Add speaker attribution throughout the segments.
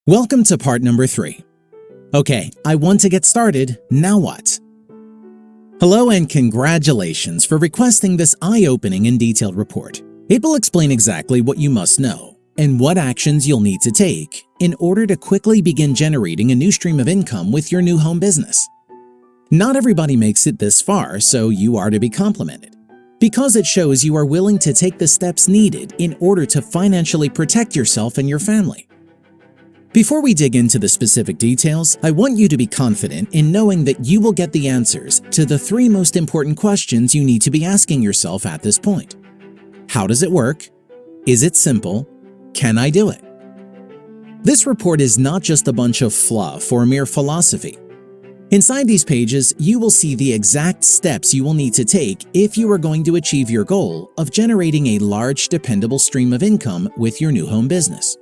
Speaker 1: Welcome to part number 3. Okay, I want to get started, now what? Hello and congratulations for requesting this eye-opening and detailed report. It will explain exactly what you must know and what actions you'll need to take in order to quickly begin generating a new stream of income with your new home business. Not everybody makes it this far, so you are to be complimented, because it shows you are willing to take the steps needed in order to financially protect yourself and your family. Before we dig into the specific details, I want you to be confident in knowing that you will get the answers to the 3 most important questions you need to be asking yourself at this point. How does it work? Is it simple? Can I do it? This report is not just a bunch of fluff or mere philosophy. Inside these pages, you will see the exact steps you will need to take if you are going to achieve your goal of generating a large, dependable stream of income with your new home business.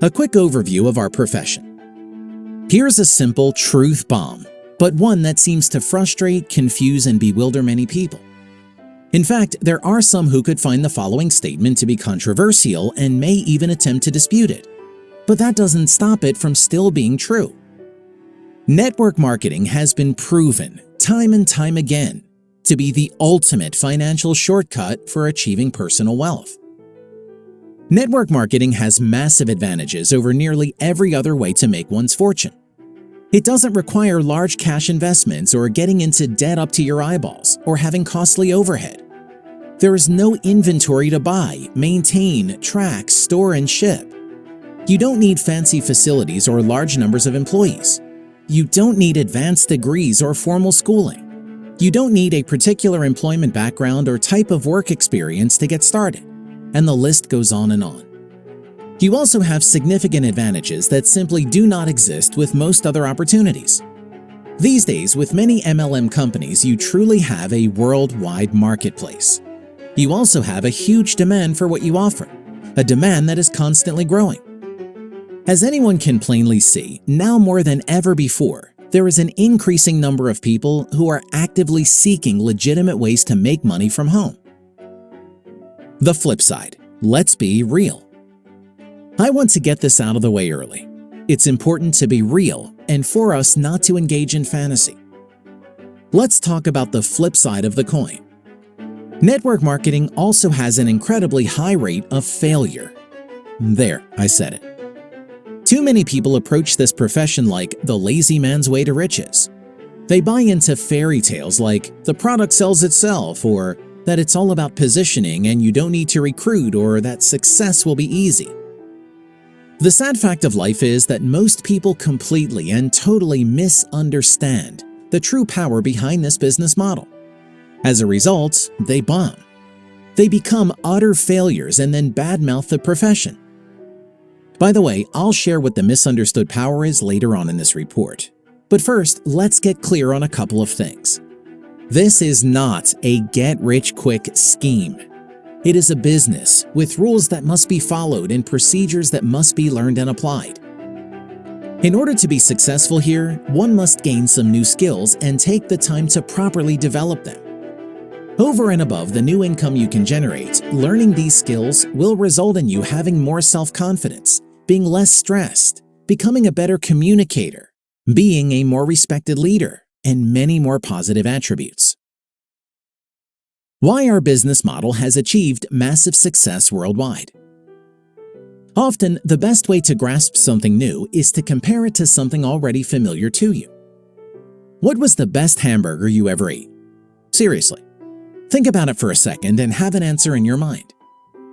Speaker 1: A quick overview of our profession. Here's a simple truth bomb, but one that seems to frustrate, confuse, and bewilder many people. In fact, there are some who could find the following statement to be controversial and may even attempt to dispute it. But that doesn't stop it from still being true. Network marketing has been proven, time and time again, to be the ultimate financial shortcut for achieving personal wealth. Network marketing has massive advantages over nearly every other way to make one's fortune. It doesn't require large cash investments or getting into debt up to your eyeballs or having costly overhead. There is no inventory to buy, maintain, track, store, and ship. You don't need fancy facilities or large numbers of employees. You don't need advanced degrees or formal schooling. You don't need a particular employment background or type of work experience to get started. And the list goes on and on. You also have significant advantages that simply do not exist with most other opportunities. These days, with many MLM companies, you truly have a worldwide marketplace. You also have a huge demand for what you offer, a demand that is constantly growing. As anyone can plainly see, now more than ever before, there is an increasing number of people who are actively seeking legitimate ways to make money from home. The flip side, let's be real. I want to get this out of the way early. It's important to be real and for us not to engage in fantasy. Let's talk about the flip side of the coin. Network marketing also has an incredibly high rate of failure. There, I said it. Too many people approach this profession like the lazy man's way to riches. They buy into fairy tales like the product sells itself, or that it's all about positioning and you don't need to recruit, or that success will be easy. The sad fact of life is that most people completely and totally misunderstand the true power behind this business model. As a result, they bomb. They become utter failures and then badmouth the profession. By the way, I'll share what the misunderstood power is later on in this report. But first, let's get clear on a couple of things. This is not a get-rich-quick scheme. It is a business with rules that must be followed and procedures that must be learned and applied. In order to be successful here, one must gain some new skills and take the time to properly develop them. Over and above the new income you can generate, learning these skills will result in you having more self-confidence, being less stressed, becoming a better communicator, being a more respected leader, and many more positive attributes. Why our business model has achieved massive success worldwide. Often, the best way to grasp something new is to compare it to something already familiar to you. What was the best hamburger you ever ate? Seriously. Think about it for a second and have an answer in your mind.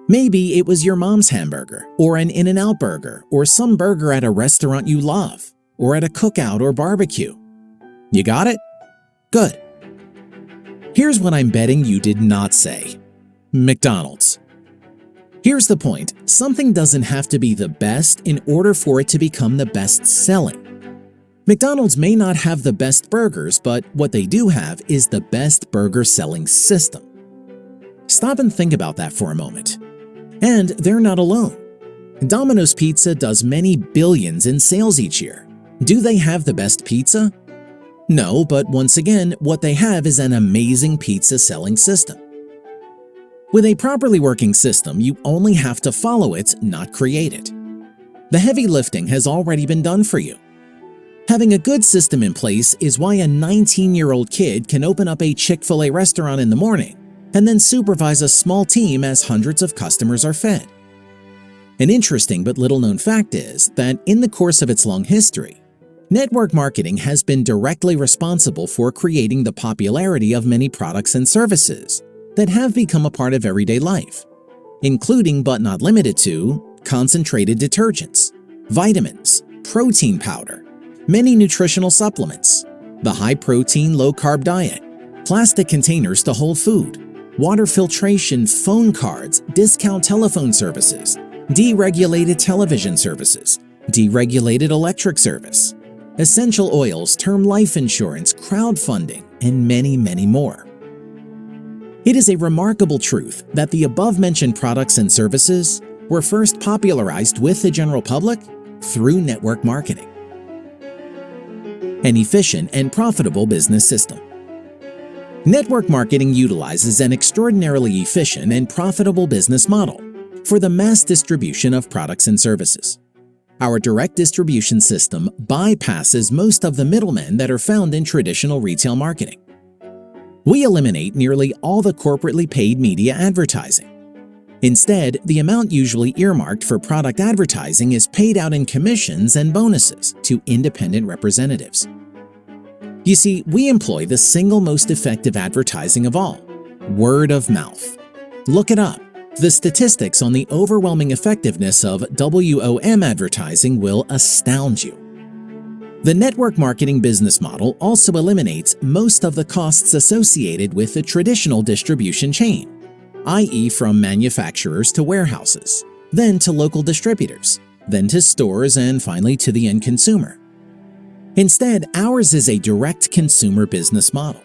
Speaker 1: Maybe it was your mom's hamburger, or an In-N-Out burger, or some burger at a restaurant you love, or at a cookout or barbecue. You got it? Good. Here's what I'm betting you did not say. McDonald's. Here's the point. Something doesn't have to be the best in order for it to become the best-selling. McDonald's may not have the best burgers, but what they do have is the best burger-selling system. Stop and think about that for a moment. And they're not alone. Domino's Pizza does many billions in sales each year. Do they have the best pizza? No, but once again, what they have is an amazing pizza selling system. With a properly working system, you only have to follow it, not create it. The heavy lifting has already been done for you. Having a good system in place is why a 19-year-old kid can open up a Chick-fil-A restaurant in the morning and then supervise a small team as hundreds of customers are fed. An interesting but little-known fact is that in the course of its long history, network marketing has been directly responsible for creating the popularity of many products and services that have become a part of everyday life, including but not limited to concentrated detergents, vitamins, protein powder, many nutritional supplements, the high-protein, low-carb diet, plastic containers to hold food, water filtration, phone cards, discount telephone services, deregulated television services, deregulated electric service, essential oils, term life insurance, crowdfunding, and many, many more. It is a remarkable truth that the above-mentioned products and services were first popularized with the general public through network marketing. An efficient and profitable business system. Network marketing utilizes an extraordinarily efficient and profitable business model for the mass distribution of products and services. Our direct distribution system bypasses most of the middlemen that are found in traditional retail marketing. We eliminate nearly all the corporately paid media advertising. Instead, the amount usually earmarked for product advertising is paid out in commissions and bonuses to independent representatives. You see, we employ the single most effective advertising of all, word of mouth. Look it up. The statistics on the overwhelming effectiveness of WOM advertising will astound you. The network marketing business model also eliminates most of the costs associated with the traditional distribution chain, i.e. from manufacturers to warehouses, then to local distributors, then to stores, and finally to the end consumer. Instead, ours is a direct consumer business model.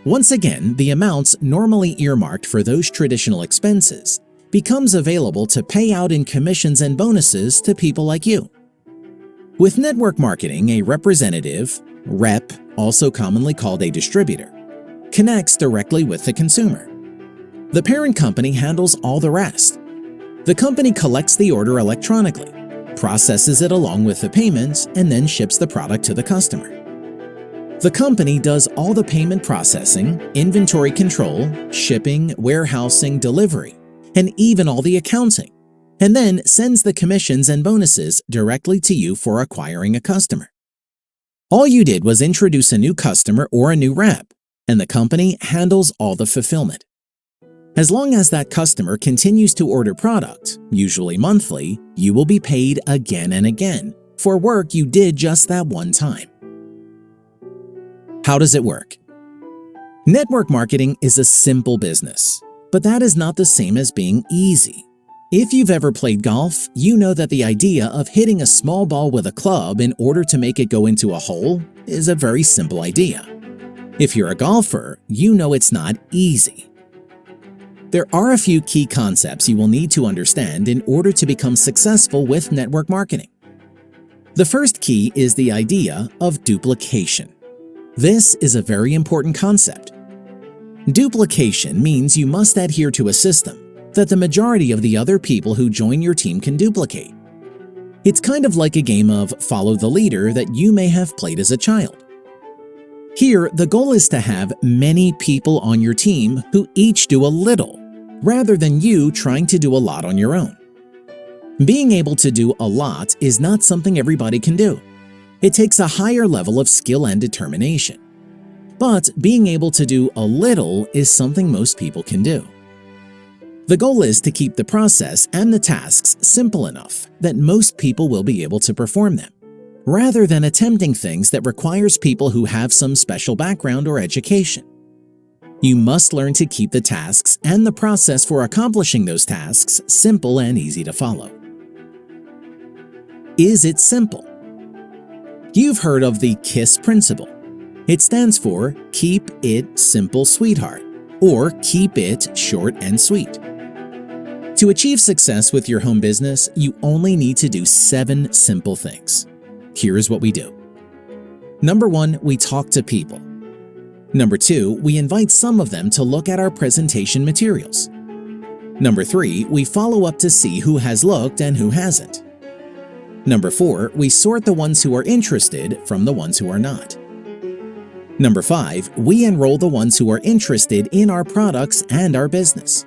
Speaker 1: Once again, the amounts normally earmarked for those traditional expenses becomes available to pay out in commissions and bonuses to people like you. With network marketing, a representative, rep, also commonly called a distributor, connects directly with the consumer. The parent company handles all the rest. The company collects the order electronically, processes it along with the payments, and then ships the product to the customer. The company does all the payment processing, inventory control, shipping, warehousing, delivery, and even all the accounting, and then sends the commissions and bonuses directly to you for acquiring a customer. All you did was introduce a new customer or a new rep, and the company handles all the fulfillment. As long as that customer continues to order product, usually monthly, you will be paid again and again for work you did just that one time. How does it work? Network marketing is a simple business, but that is not the same as being easy. If you've ever played golf, you know that the idea of hitting a small ball with a club in order to make it go into a hole is a very simple idea. If you're a golfer, you know it's not easy. There are a few key concepts you will need to understand in order to become successful with network marketing. The first key is the idea of duplication. This is a very important concept. Duplication means you must adhere to a system that the majority of the other people who join your team can duplicate. It's kind of like a game of follow the leader that you may have played as a child. Here, the goal is to have many people on your team who each do a little, rather than you trying to do a lot on your own. Being able to do a lot is not something everybody can do. It takes a higher level of skill and determination. But being able to do a little is something most people can do. The goal is to keep the process and the tasks simple enough that most people will be able to perform them, rather than attempting things that requires people who have some special background or education. You must learn to keep the tasks and the process for accomplishing those tasks simple and easy to follow. Is it simple? You've heard of the KISS principle. It stands for Keep It Simple, Sweetheart, or Keep It Short and Sweet. To achieve success with your home business, you only need to do 7 simple things. Here's what we do. Number 1, we talk to people. Number 2, we invite some of them to look at our presentation materials. Number 3, we follow up to see who has looked and who hasn't. Number 4, we sort the ones who are interested from the ones who are not. Number 5, we enroll the ones who are interested in our products and our business.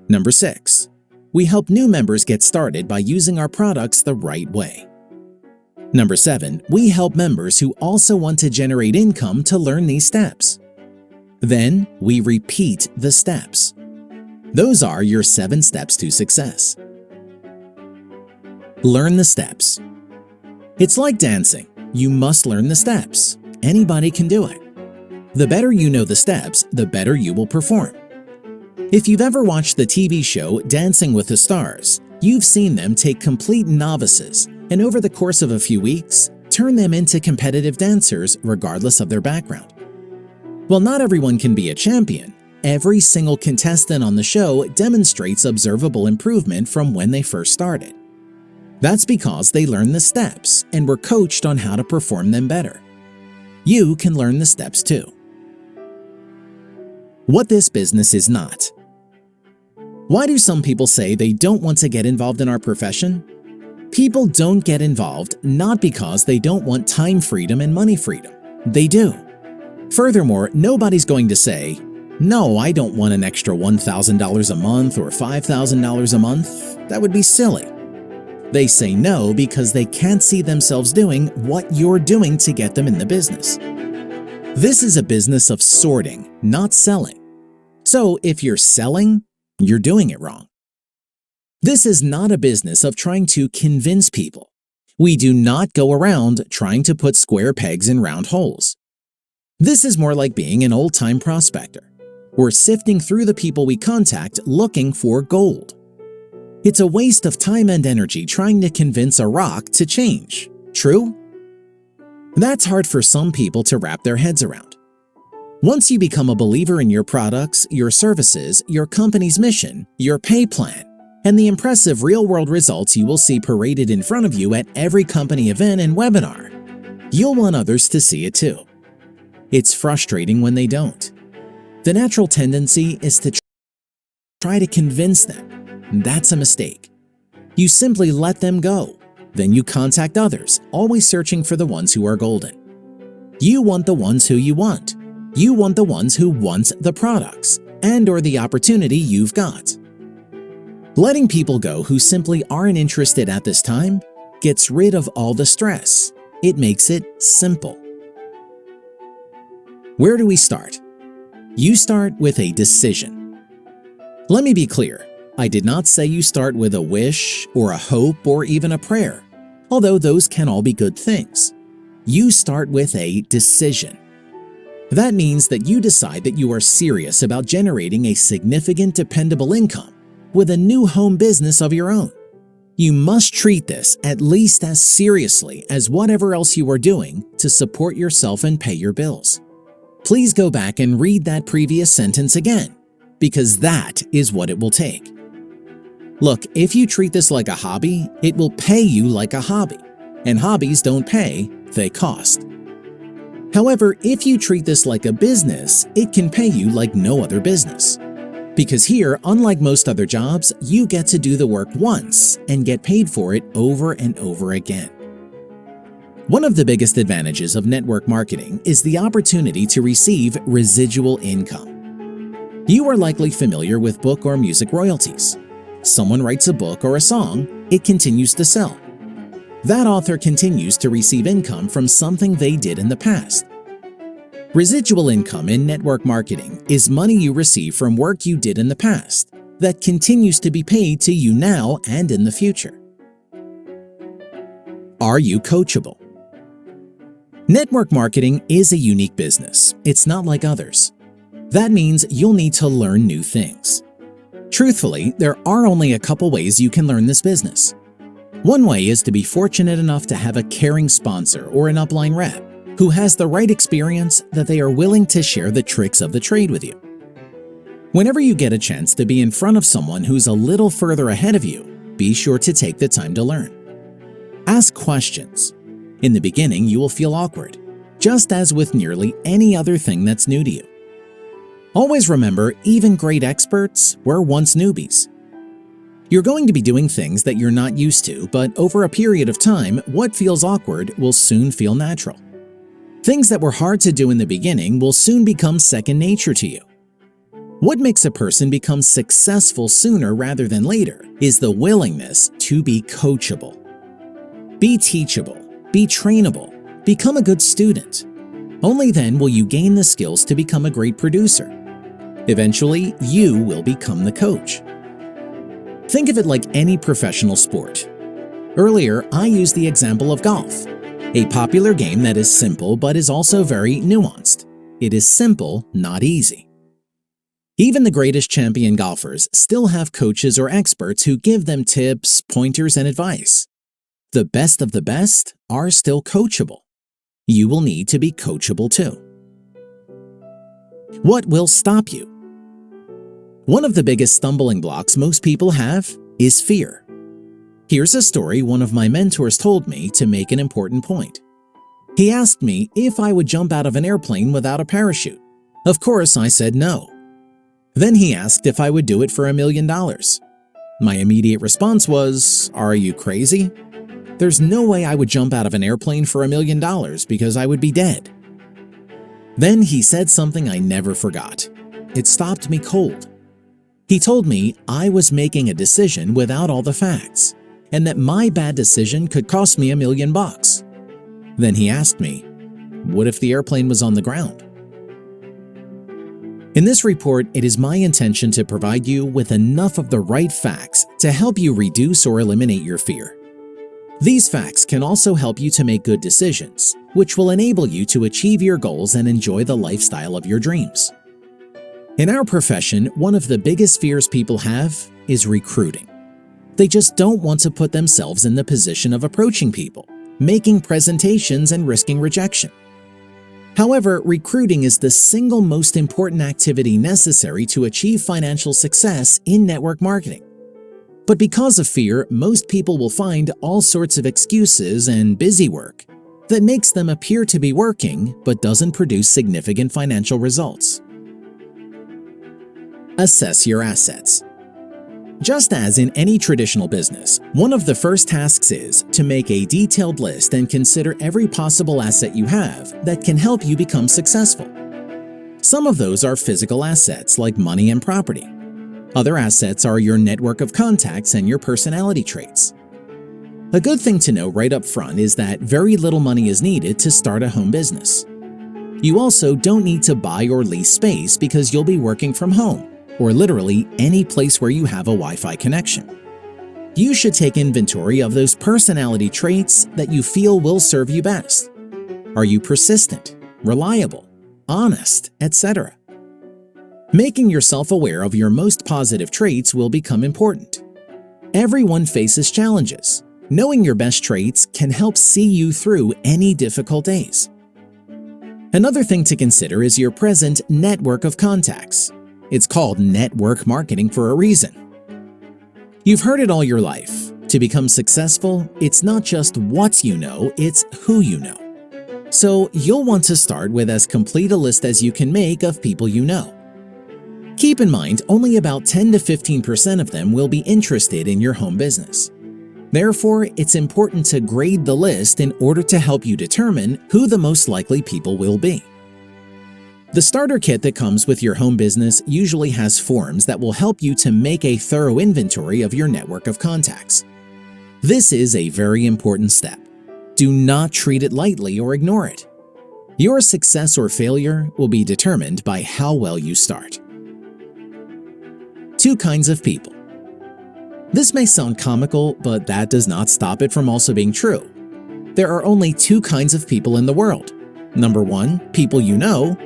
Speaker 1: Number 6, we help new members get started by using our products the right way. Number 7, we help members who also want to generate income to learn these steps. Then, we repeat the steps. Those are your 7 steps to success. Learn the steps. It's like dancing. You must learn the steps. Anybody can do it. The better you know the steps, the better you will perform. If you've ever watched the TV show Dancing with the Stars, you've seen them take complete novices and over the course of a few weeks, turn them into competitive dancers regardless of their background. While not everyone can be a champion, every single contestant on the show demonstrates observable improvement from when they first started. That's because they learned the steps and were coached on how to perform them better. You can learn the steps too. What this business is not. Why do some people say they don't want to get involved in our profession? People don't get involved not because they don't want time freedom and money freedom. They do. Furthermore, nobody's going to say, "No, I don't want an extra $1,000 a month or $5,000 a month. That would be silly." They say no because they can't see themselves doing what you're doing to get them in the business. This is a business of sorting, not selling. So if you're selling, you're doing it wrong. This is not a business of trying to convince people. We do not go around trying to put square pegs in round holes. This is more like being an old-time prospector. We're sifting through the people we contact looking for gold. It's a waste of time and energy trying to convince a rock to change. True? That's hard for some people to wrap their heads around. Once you become a believer in your products, your services, your company's mission, your pay plan, and the impressive real-world results you will see paraded in front of you at every company event and webinar, you'll want others to see it too. It's frustrating when they don't. The natural tendency is to try to convince them. That's a mistake. You simply let them go. Then you contact others, always searching for the ones who are golden. You want the ones who you want. You want the ones who want the products and or the opportunity you've got. Letting people go who simply aren't interested at this time gets rid of all the stress. It makes it simple. Where do we start? You start with a decision. Let me be clear. I did not say you start with a wish or a hope or even a prayer, although those can all be good things. You start with a decision. That means that you decide that you are serious about generating a significant dependable income with a new home business of your own. You must treat this at least as seriously as whatever else you are doing to support yourself and pay your bills. Please go back and read that previous sentence again, because that is what it will take. Look, if you treat this like a hobby, it will pay you like a hobby, and hobbies don't pay, they cost. However, if you treat this like a business, it can pay you like no other business. Because here, unlike most other jobs, you get to do the work once and get paid for it over and over again. One of the biggest advantages of network marketing is the opportunity to receive residual income. You are likely familiar with book or music royalties. Someone writes a book or a song, it continues to sell. That author continues to receive income from something they did in the past. Residual income in network marketing is money you receive from work you did in the past that continues to be paid to you now and in the future. Are you coachable? Network marketing is a unique business. It's not like others. That means you'll need to learn new things. Truthfully, there are only a couple ways you can learn this business. One way is to be fortunate enough to have a caring sponsor or an upline rep who has the right experience that they are willing to share the tricks of the trade with you. Whenever you get a chance to be in front of someone who's a little further ahead of you, be sure to take the time to learn. Ask questions. In the beginning, you will feel awkward, just as with nearly any other thing that's new to you. Always remember, even great experts were once newbies. You're going to be doing things that you're not used to, but over a period of time, what feels awkward will soon feel natural. Things that were hard to do in the beginning will soon become second nature to you. What makes a person become successful sooner rather than later is the willingness to be coachable. Be teachable, be trainable, become a good student. Only then will you gain the skills to become a great producer. Eventually, you will become the coach. Think of it like any professional sport. Earlier, I used the example of golf, a popular game that is simple but is also very nuanced. It is simple, not easy. Even the greatest champion golfers still have coaches or experts who give them tips, pointers, and advice. The best of the best are still coachable. You will need to be coachable too. What will stop you? One of the biggest stumbling blocks most people have is fear. Here's a story one of my mentors told me to make an important point. He asked me if I would jump out of an airplane without a parachute. Of course, I said no. Then he asked if I would do it for $1 million. My immediate response was, "Are you crazy? There's no way I would jump out of an airplane for $1 million because I would be dead." Then he said something I never forgot. It stopped me cold. He told me I was making a decision without all the facts, and that my bad decision could cost me $1 million. Then he asked me, "What if the airplane was on the ground?" In this report, it is my intention to provide you with enough of the right facts to help you reduce or eliminate your fear. These facts can also help you to make good decisions, which will enable you to achieve your goals and enjoy the lifestyle of your dreams. In our profession, one of the biggest fears people have is recruiting. They just don't want to put themselves in the position of approaching people, making presentations, and risking rejection. However, recruiting is the single most important activity necessary to achieve financial success in network marketing. But because of fear, most people will find all sorts of excuses and busy work that makes them appear to be working but doesn't produce significant financial results. Assess your assets. Just as in any traditional business, one of the first tasks is to make a detailed list and consider every possible asset you have that can help you become successful. Some of those are physical assets like money and property. Other assets are your network of contacts and your personality traits. A good thing to know right up front is that very little money is needed to start a home business. You also don't need to buy or lease space because you'll be working from home, or literally any place where you have a Wi-Fi connection. You should take inventory of those personality traits that you feel will serve you best. Are you persistent, reliable, honest, etc.? Making yourself aware of your most positive traits will become important. Everyone faces challenges. Knowing your best traits can help see you through any difficult days. Another thing to consider is your present network of contacts. It's called network marketing for a reason. You've heard it all your life. To become successful, it's not just what you know, it's who you know. So you'll want to start with as complete a list as you can make of people you know. Keep in mind, only about 10 to 15% of them will be interested in your home business. Therefore, it's important to grade the list in order to help you determine who the most likely people will be. The starter kit that comes with your home business usually has forms that will help you to make a thorough inventory of your network of contacts. This is a very important step. Do not treat it lightly or ignore it. Your success or failure will be determined by how well you start. 2 kinds of people. This may sound comical, but that does not stop it from also being true. There are only 2 kinds of people in the world. Number 1, people you know.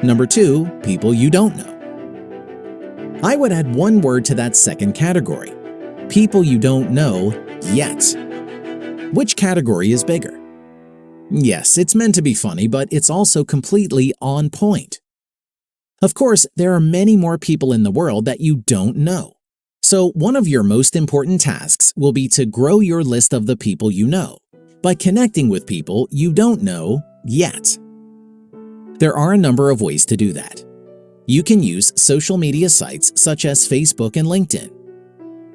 Speaker 1: Number 2, people you don't know. I would add one word to that second category: people you don't know yet. Which category is bigger? Yes, it's meant to be funny, but it's also completely on point. Of course, there are many more people in the world that you don't know. So one of your most important tasks will be to grow your list of the people you know by connecting with people you don't know yet. There are a number of ways to do that. You can use social media sites such as Facebook and LinkedIn.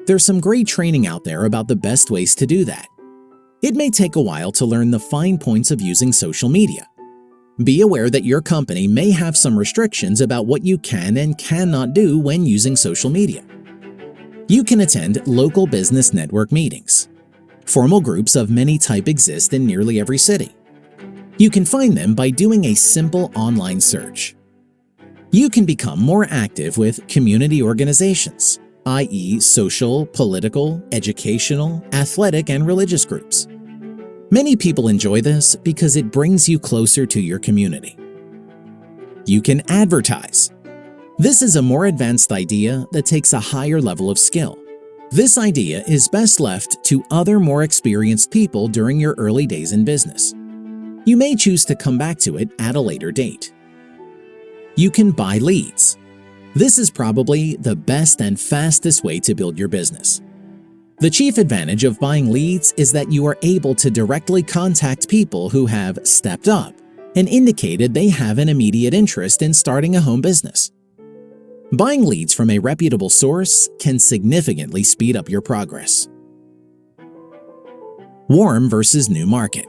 Speaker 1: There's some great training out there about the best ways to do that. It may take a while to learn the fine points of using social media. Be aware that your company may have some restrictions about what you can and cannot do when using social media. You can attend local business network meetings. Formal groups of many type exist in nearly every city. You can find them by doing a simple online search. You can become more active with community organizations, i.e. social, political, educational, athletic, and religious groups. Many people enjoy this because it brings you closer to your community. You can advertise. This is a more advanced idea that takes a higher level of skill. This idea is best left to other more experienced people during your early days in business. You may choose to come back to it at a later date. You can buy leads. This is probably the best and fastest way to build your business. The chief advantage of buying leads is that you are able to directly contact people who have stepped up and indicated they have an immediate interest in starting a home business. Buying leads from a reputable source can significantly speed up your progress. Warm versus new market.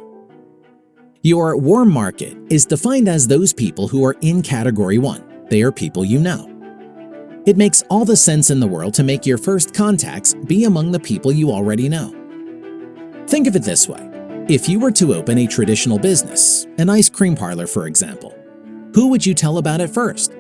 Speaker 1: Your warm market is defined as those people who are in Category 1. They are people you know. It makes all the sense in the world to make your first contacts be among the people you already know. Think of it this way. If you were to open a traditional business, an ice cream parlor for example, who would you tell about it first?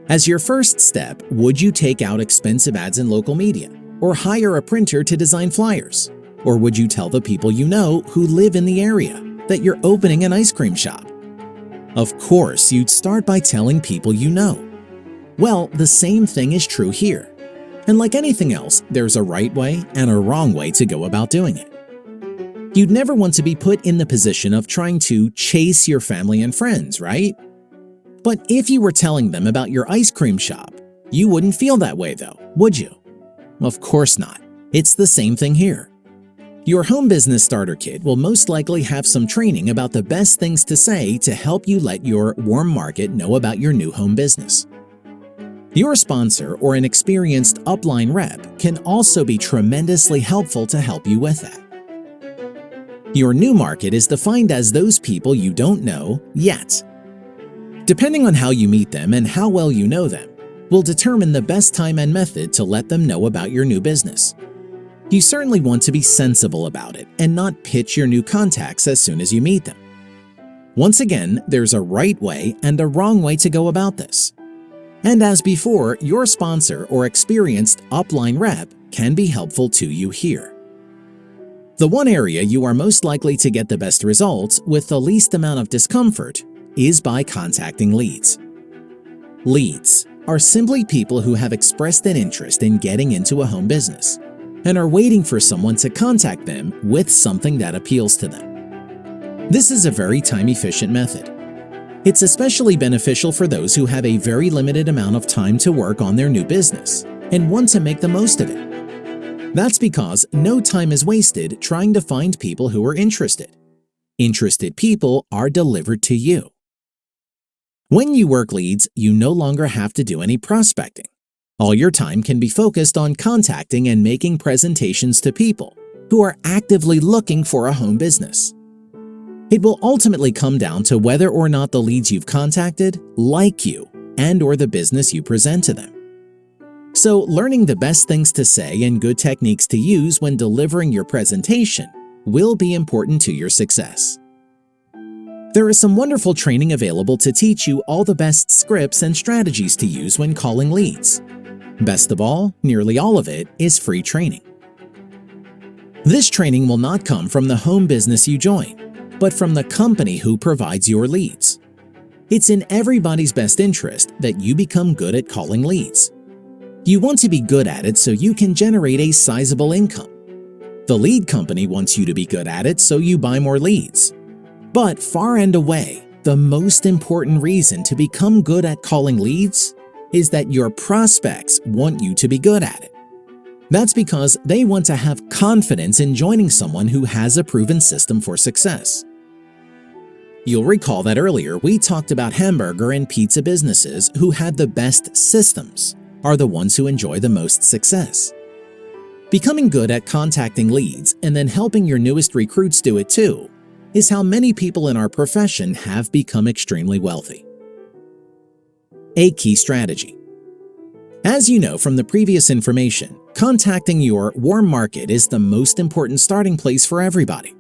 Speaker 1: As your first step, would you take out expensive ads in local media, or hire a printer to design flyers? Or would you tell the people you know who live in the area that you're opening an ice cream shop? Of course, you'd start by telling people you know. Well, the same thing is true here. And like anything else, there's a right way and a wrong way to go about doing it. You'd never want to be put in the position of trying to chase your family and friends, right? But if you were telling them about your ice cream shop, you wouldn't feel that way though, would you? Of course not. It's the same thing here. Your home business starter kit will most likely have some training about the best things to say to help you let your warm market know about your new home business. Your sponsor or an experienced upline rep can also be tremendously helpful to help you with that. Your new market is defined as those people you don't know yet. Depending on how you meet them and how well you know them, will determine the best time and method to let them know about your new business. You certainly want to be sensible about it and not pitch your new contacts as soon as you meet them. Once again, there's a right way and a wrong way to go about this. And as before, your sponsor or experienced upline rep can be helpful to you here. The one area you are most likely to get the best results with the least amount of discomfort is by contacting leads. Leads are simply people who have expressed an interest in getting into a home business and are waiting for someone to contact them with something that appeals to them. This is a very time-efficient method. It's especially beneficial for those who have a very limited amount of time to work on their new business and want to make the most of it. That's because no time is wasted trying to find people who are interested. Interested people are delivered to you. When you work leads, you no longer have to do any prospecting. All your time can be focused on contacting and making presentations to people who are actively looking for a home business. It will ultimately come down to whether or not the leads you've contacted like you and/or the business you present to them. So, learning the best things to say and good techniques to use when delivering your presentation will be important to your success. There is some wonderful training available to teach you all the best scripts and strategies to use when calling leads. Best of all, nearly all of it is free training. This training will not come from the home business you join, but from the company who provides your leads. It's in everybody's best interest that you become good at calling leads. You want to be good at it so you can generate a sizable income. The lead company wants you to be good at it so you buy more leads. But far and away, the most important reason to become good at calling leads is that your prospects want you to be good at it. That's because they want to have confidence in joining someone who has a proven system for success. You'll recall that earlier we talked about hamburger and pizza businesses who had the best systems are the ones who enjoy the most success. Becoming good at contacting leads and then helping your newest recruits do it too is how many people in our profession have become extremely wealthy. A key strategy. As you know from the previous information, contacting your warm market is the most important starting place for everybody.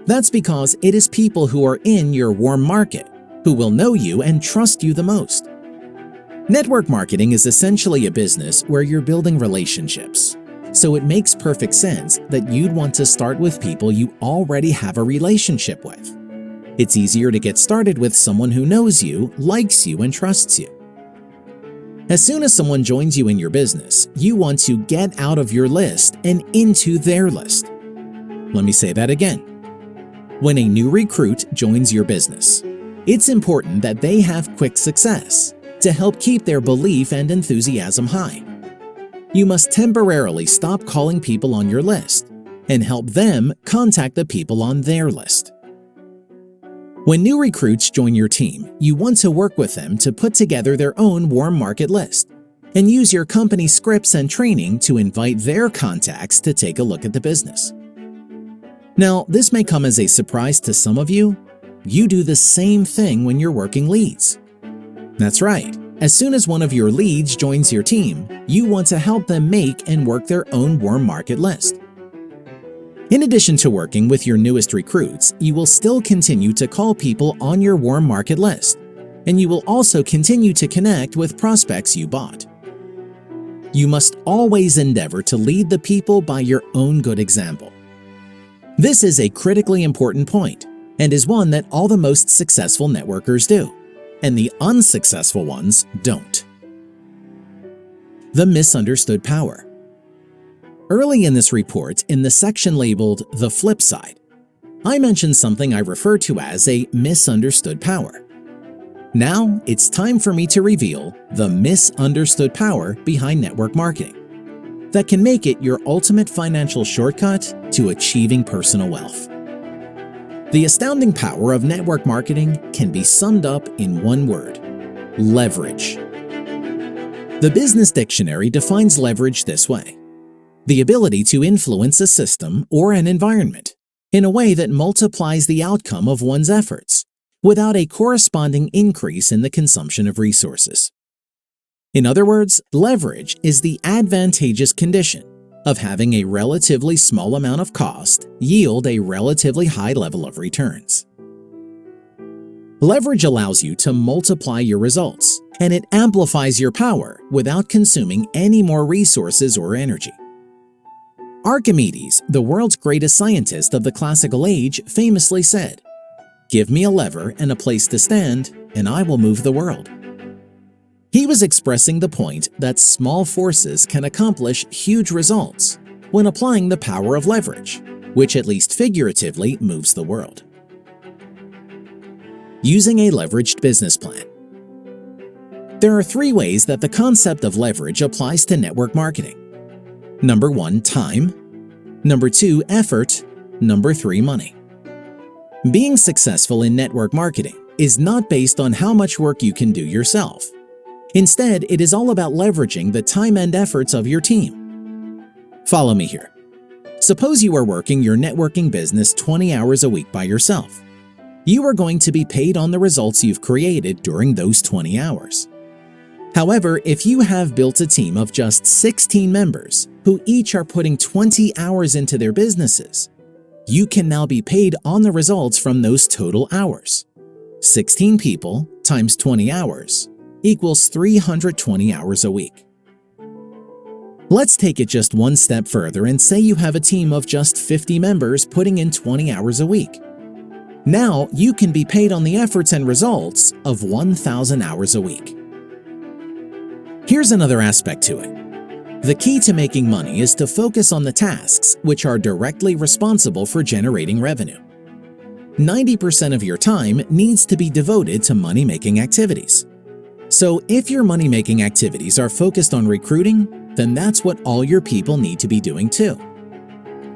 Speaker 1: That's because it is people who are in your warm market who will know you and trust you the most. Network marketing is essentially a business where you're building relationships, so it makes perfect sense that you'd want to start with people you already have a relationship with. It's easier to get started with someone who knows you, likes you, and trusts you. As soon as someone joins you in your business, you want to get out of your list and into their list. Let me say that again. When a new recruit joins your business, it's important that they have quick success to help keep their belief and enthusiasm high. You must temporarily stop calling people on your list and help them contact the people on their list. When new recruits join your team, you want to work with them to put together their own warm market list and use your company scripts and training to invite their contacts to take a look at the business. Now, this may come as a surprise to some of you. You do the same thing when you're working leads. That's right. As soon as one of your leads joins your team, you want to help them make and work their own warm market list. In addition to working with your newest recruits, you will still continue to call people on your warm market list, and you will also continue to connect with prospects you bought. You must always endeavor to lead the people by your own good example. This is a critically important point and is one that all the most successful networkers do, and the unsuccessful ones don't. The misunderstood power. Early in this report, in the section labeled The Flip Side, I mentioned something I refer to as a misunderstood power. Now, it's time for me to reveal the misunderstood power behind network marketing that can make it your ultimate financial shortcut to achieving personal wealth. The astounding power of network marketing can be summed up in one word: leverage. The Business Dictionary defines leverage this way: the ability to influence a system or an environment in a way that multiplies the outcome of one's efforts without a corresponding increase in the consumption of resources. In other words, leverage is the advantageous condition of having a relatively small amount of cost yield a relatively high level of returns. Leverage allows you to multiply your results, and it amplifies your power without consuming any more resources or energy. Archimedes, the world's greatest scientist of the classical age, famously said, "Give me a lever and a place to stand, and I will move the world." He was expressing the point that small forces can accomplish huge results when applying the power of leverage, which at least figuratively moves the world. Using a leveraged business plan. There are 3 ways that the concept of leverage applies to network marketing. Number 1, time. Number 2, effort. Number 3, money. Being successful in network marketing is not based on how much work you can do yourself. Instead, it is all about leveraging the time and efforts of your team. Follow me here. Suppose you are working your networking business 20 hours a week by yourself. You are going to be paid on the results you've created during those 20 hours. However, if you have built a team of just 16 members who each are putting 20 hours into their businesses, you can now be paid on the results from those total hours. 16 people times 20 hours equals 320 hours a week. Let's take it just one step further and say you have a team of just 50 members putting in 20 hours a week. Now you can be paid on the efforts and results of 1,000 hours a week. Here's another aspect to it. The key to making money is to focus on the tasks which are directly responsible for generating revenue. 90% of your time needs to be devoted to money-making activities. So if your money-making activities are focused on recruiting, then that's what all your people need to be doing too.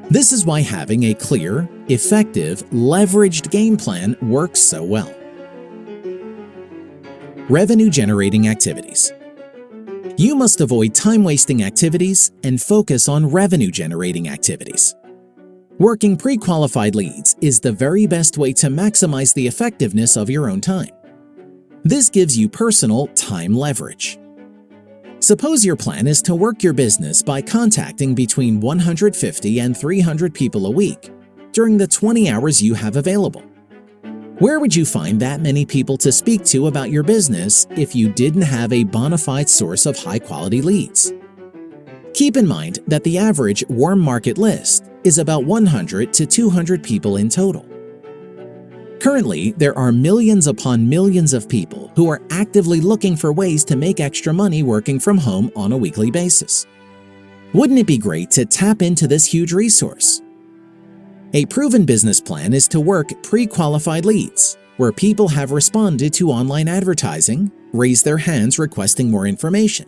Speaker 1: This is why having a clear, effective, leveraged game plan works so well. Revenue-generating activities. You must avoid time-wasting activities and focus on revenue-generating activities. Working pre-qualified leads is the very best way to maximize the effectiveness of your own time. This gives you personal time leverage. Suppose your plan is to work your business by contacting between 150 and 300 people a week during the 20 hours you have available. Where would you find that many people to speak to about your business if you didn't have a bona fide source of high-quality leads? Keep in mind that the average warm market list is about 100 to 200 people in total. Currently, there are millions upon millions of people who are actively looking for ways to make extra money working from home on a weekly basis. Wouldn't it be great to tap into this huge resource? A proven business plan is to work pre-qualified leads, where people have responded to online advertising, raised their hands requesting more information,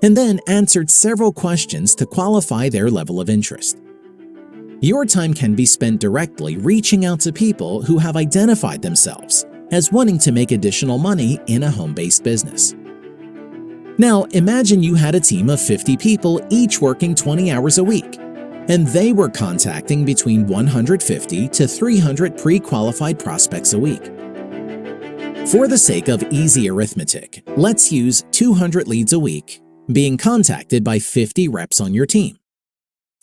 Speaker 1: and then answered several questions to qualify their level of interest. Your time can be spent directly reaching out to people who have identified themselves as wanting to make additional money in a home-based business. Now, imagine you had a team of 50 people each working 20 hours a week, and they were contacting between 150 to 300 pre-qualified prospects a week. For the sake of easy arithmetic, let's use 200 leads a week being contacted by 50 reps on your team.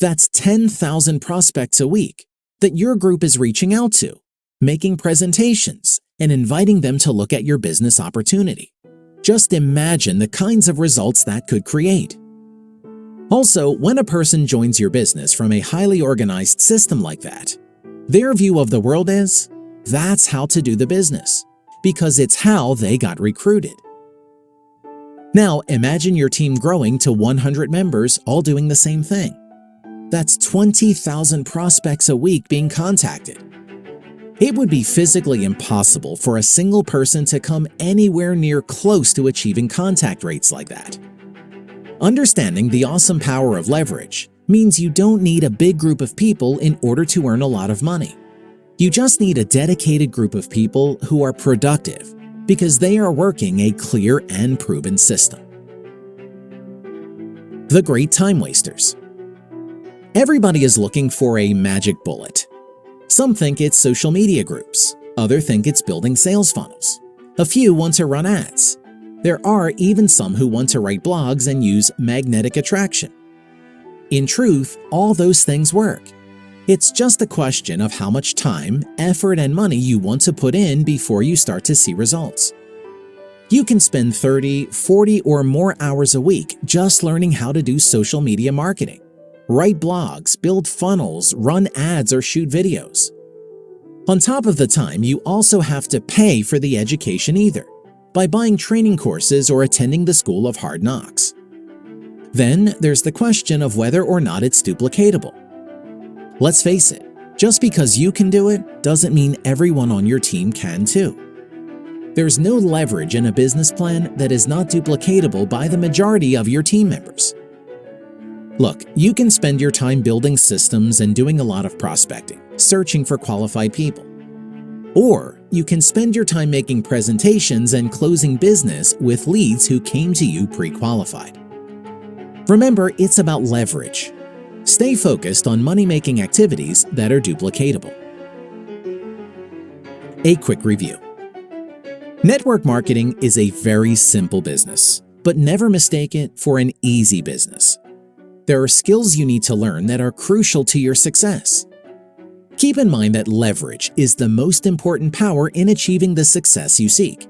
Speaker 1: That's 10,000 prospects a week that your group is reaching out to, making presentations, and inviting them to look at your business opportunity. Just imagine the kinds of results that could create. Also, when a person joins your business from a highly organized system like that, their view of the world is, that's how to do the business, because it's how they got recruited. Now, imagine your team growing to 100 members all doing the same thing. That's 20,000 prospects a week being contacted. It would be physically impossible for a single person to come anywhere near close to achieving contact rates like that. Understanding the awesome power of leverage means you don't need a big group of people in order to earn a lot of money. You just need a dedicated group of people who are productive because they are working a clear and proven system. The great time wasters. Everybody is looking for a magic bullet. Some think it's social media groups, others think it's building sales funnels. A few want to run ads. There are even some who want to write blogs and use magnetic attraction. In truth, all those things work. It's just a question of how much time, effort, and money you want to put in before you start to see results. You can spend 30, 40, or more hours a week just learning how to do social media marketing. Write blogs, build funnels, run ads, or shoot videos. On top of the time, you also have to pay for the education either, by buying training courses or attending the School of Hard Knocks. Then there's the question of whether or not it's duplicatable. Let's face it, just because you can do it doesn't mean everyone on your team can too. There's no leverage in a business plan that is not duplicatable by the majority of your team members. Look, you can spend your time building systems and doing a lot of prospecting, searching for qualified people. Or you can spend your time making presentations and closing business with leads who came to you pre-qualified. Remember, it's about leverage. Stay focused on money-making activities that are duplicatable. A quick review. Network marketing is a very simple business, but never mistake it for an easy business. There are skills you need to learn that are crucial to your success. Keep in mind that leverage is the most important power in achieving the success you seek.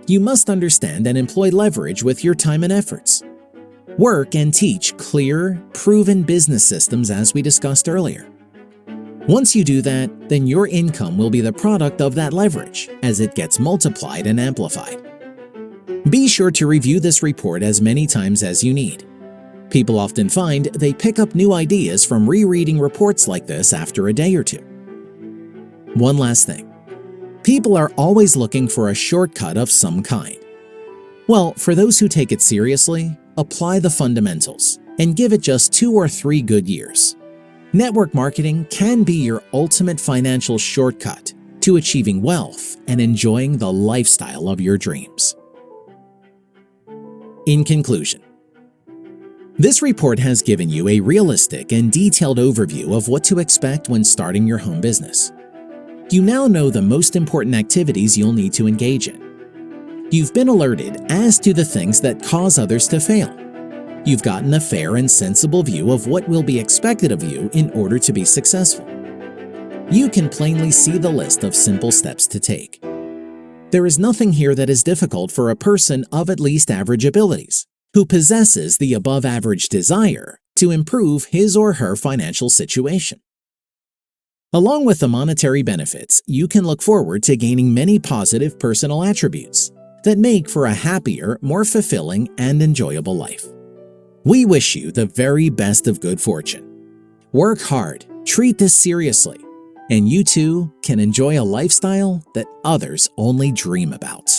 Speaker 1: You must understand and employ leverage with your time and efforts. Work and teach clear, proven business systems as we discussed earlier. Once you do that, then your income will be the product of that leverage as it gets multiplied and amplified. Be sure to review this report as many times as you need. People often find they pick up new ideas from rereading reports like this after a day or two. One last thing. People are always looking for a shortcut of some kind. Well, for those who take it seriously, apply the fundamentals and give it just 2 or 3 good years. Network marketing can be your ultimate financial shortcut to achieving wealth and enjoying the lifestyle of your dreams. In conclusion, This report has given you a realistic and detailed overview of what to expect when starting your home business. You now know the most important activities you'll need to engage in. You've been alerted as to the things that cause others to fail. You've gotten a fair and sensible view of what will be expected of you in order to be successful. You can plainly see the list of simple steps to take. There is nothing here that is difficult for a person of at least average abilities, who possesses the above-average desire to improve his or her financial situation. Along with the monetary benefits, you can look forward to gaining many positive personal attributes that make for a happier, more fulfilling, and enjoyable life. We wish you the very best of good fortune. Work hard, treat this seriously, and you too can enjoy a lifestyle that others only dream about.